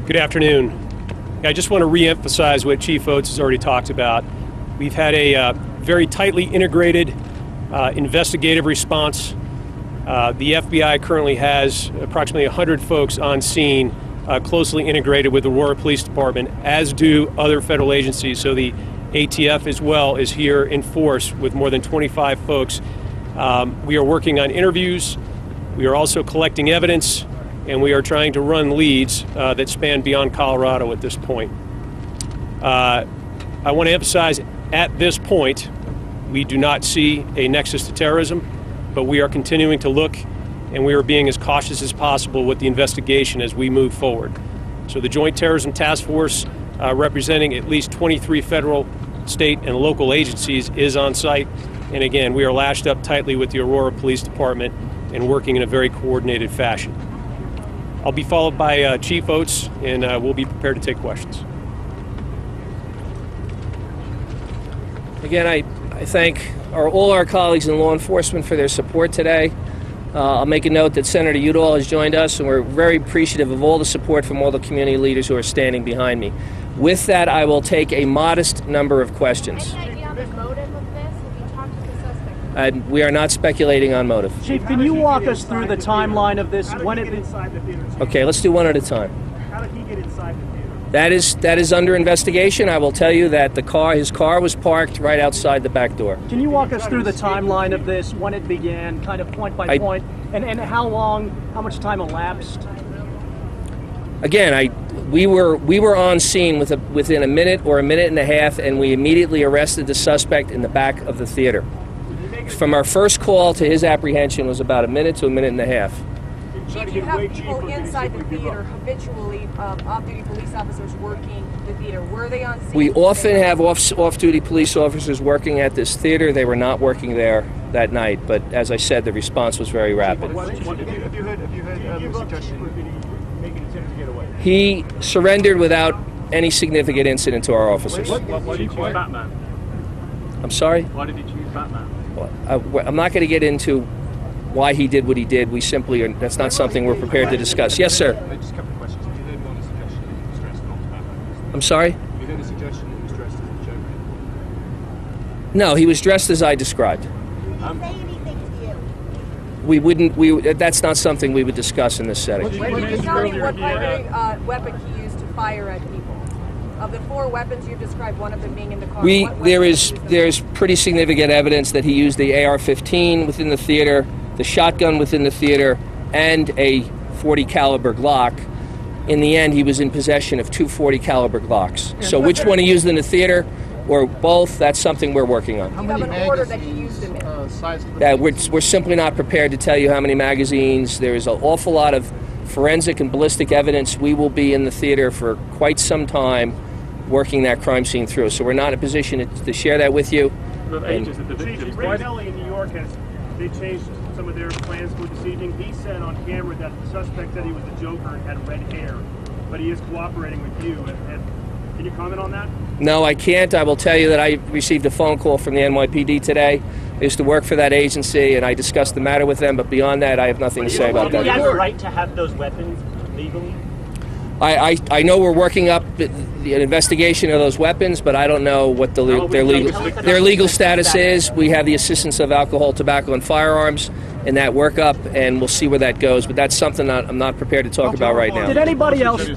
Good afternoon. I just want to re-emphasize what Chief Oates has already talked about. We've had a very tightly integrated investigative response. The FBI currently has approximately 100 folks on scene, closely integrated with the Aurora Police Department, as do other federal agencies. So the ATF as well is here in force with more than 25 folks. We are working on interviews. We are also collecting evidence, and we are trying to run leads that span beyond Colorado at this point. I want to emphasize, at this point, we do not see a nexus to terrorism, but we are continuing to look, and we are being as cautious as possible with the investigation as we move forward. So the Joint Terrorism Task Force, representing at least 23 federal, state, and local agencies, is on site. And again, we are lashed up tightly with the Aurora Police Department and working in a very coordinated fashion. I'll be followed by Chief Oates, and we'll be prepared to take questions. Again, I thank all our colleagues in law enforcement for their support today. I'll make a note that Senator Udall has joined us, and we're very appreciative of all the support from all the community leaders who are standing behind me. With that, I will take a modest number of questions. Any idea on the motive of this? Have you talked to the suspect? We are not speculating on motive. Chief, can you walk us through the timeline of this? How did he get inside the theater? Okay, let's do one at a time. How did he get inside the theater? That is under investigation. I will tell you that his car was parked right outside the back door. Can you walk us through the timeline of this, when it began, kind of point by point, and how much time elapsed? Again, we were on scene within a minute or a minute and a half, and we immediately arrested the suspect in the back of the theater. From our first call to his apprehension was about a minute to a minute and a half. Chief, you have people inside the theater habitually, off-duty police officers working the theater. Were they on scene? We often have off-duty police officers working at this theater. They were not working there that night, but as I said, the response was very rapid. Have you heard the suggestion? Make an attempt to get away? He surrendered without any significant incident to our officers. Why did you choose Batman? I'm sorry? Why did he choose Batman? I'm not going to get into why he did what he did. That's not something we're prepared to discuss. Yes, sir. Just a couple of questions. Have you heard one suggestion that he was dressed not as Batman? I'm sorry? Have you heard a suggestion that he was dressed as a Joker? No, he was dressed as I described. Did he say anything to you? We wouldn't. That's not something we would discuss in this setting. Can you tell me what primary weapon he used to fire at people? Of the 4 weapons you've described, one of them being in the car. There's pretty significant evidence that he used the AR-15 within the theater, the shotgun within the theater, and a .40 caliber Glock. In the end, he was in possession of 2 .40 caliber Glocks. So which one he used in the theater or both, that's something we're working on. Do you have an order that he used them in? We're simply not prepared to tell you how many magazines. There is an awful lot of forensic and ballistic evidence. We will be in the theater for quite some time working that crime scene through. So we're not in a position to share that with you. Chief, Ray Kelly in New York they changed some of their plans for this evening. He said on camera that the suspect said he was the Joker and had red hair, but he is cooperating with you. Can you comment on that? No, I can't. I will tell you that I received a phone call from the NYPD today. I used to work for that agency, and I discussed the matter with them, but beyond that, I have nothing to say about that. Do you have the right to have those weapons legally? I know we're working up the investigation of those weapons, but I don't know what their legal status is. We have the assistance of Alcohol, Tobacco, and Firearms in that workup, and we'll see where that goes. But that's something that I'm not prepared to talk about right now. Did anybody else?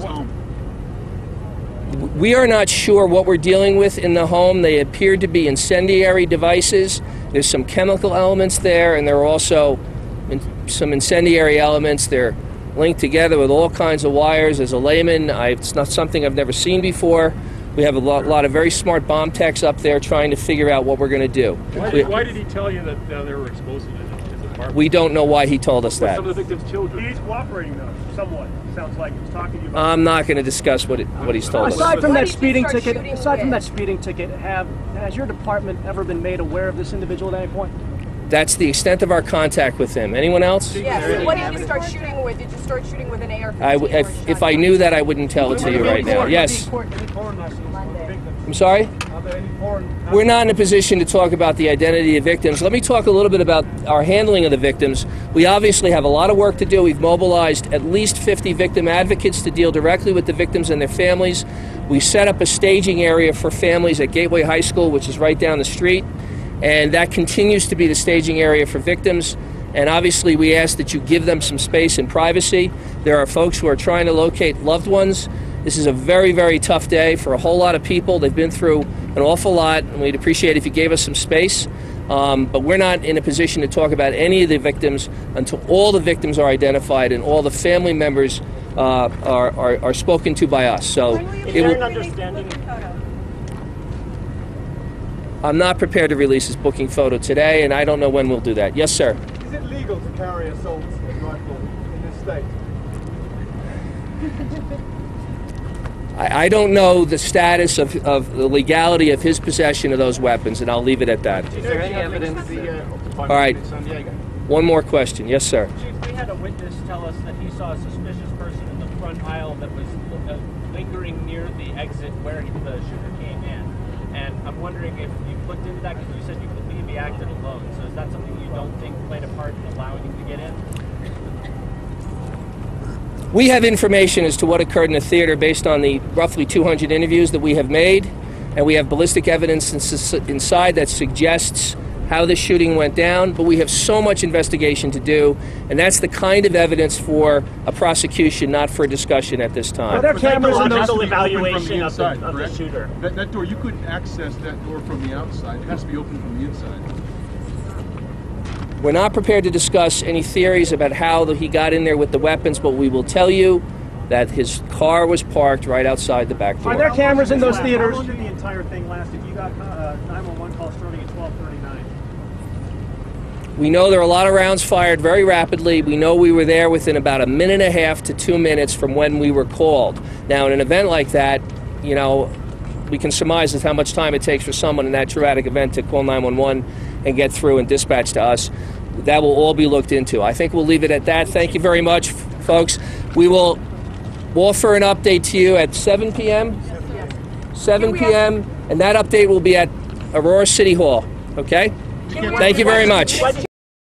We are not sure what we're dealing with in the home. They appear to be incendiary devices. There's some chemical elements there, and there are also some incendiary elements. They're linked together with all kinds of wires. As a layman, it's not something I've never seen before. We have a lot of very smart bomb techs up there trying to figure out what we're going to do. Why did he tell you that there were explosives in his apartment? We don't know why he told us that. Some of the victims' children. He's cooperating though, somewhat. Sounds like he's talking to you. I'm not going to discuss what he's told us. Aside from that speeding ticket, has your department ever been made aware of this individual at any point? That's the extent of our contact with him. Anyone else? Yes. What did you start shooting with? Did you start shooting with an AR-15? If I knew that, I wouldn't tell it to you right now. Yes. I'm sorry? Are there any foreign? We're not in a position to talk about the identity of victims. Let me talk a little bit about our handling of the victims. We obviously have a lot of work to do. We've mobilized at least 50 victim advocates to deal directly with the victims and their families. We set up a staging area for families at Gateway High School, which is right down the street, and that continues to be the staging area for victims. And obviously we ask that you give them some space and privacy. There are folks who are trying to locate loved ones. This is a very, very tough day for a whole lot of people. They've been through an awful lot, and we'd appreciate if you gave us some space. But we're not in a position to talk about any of the victims until all the victims are identified and all the family members are spoken to by us. So I'm not prepared to release this booking photo today, and I don't know when we'll do that. Yes, sir. Is it legal to carry assault rifle in this state? I don't know the status of the legality of his possession of those weapons, and I'll leave it at that. Is there any evidence? All right. One more question. Yes, sir. Chief, we had a witness tell us that he saw a suspicious person in the front aisle that was lingering near the exit where the shooter came in. And I'm wondering if you've looked into that, because you said you believe he acted alone. So is that something you don't think played a part in allowing him to get in? We have information as to what occurred in the theater based on the roughly 200 interviews that we have made, and we have ballistic evidence inside that suggests how the shooting went down, but we have so much investigation to do, and that's the kind of evidence for a prosecution, not for a discussion at this time. Are there cameras in those? Evaluation of the shooter. That door, you couldn't access that door from the outside. It has to be open from the inside. We're not prepared to discuss any theories about how he got in there with the weapons, but we will tell you that his car was parked right outside the back door. Are there cameras in those theaters? How long did the entire thing last? If you got 911 call starting at 12:39. We know there are a lot of rounds fired very rapidly. We know we were there within about a minute and a half to 2 minutes from when we were called. Now, in an event like that, you know, we can surmise as how much time it takes for someone in that traumatic event to call 911 and get through and dispatch to us. That will all be looked into. I think we'll leave it at that. Thank you very much, folks. We will offer an update to you at 7 p.m. 7 p.m. and that update will be at Aurora City Hall. Okay? Thank you very much.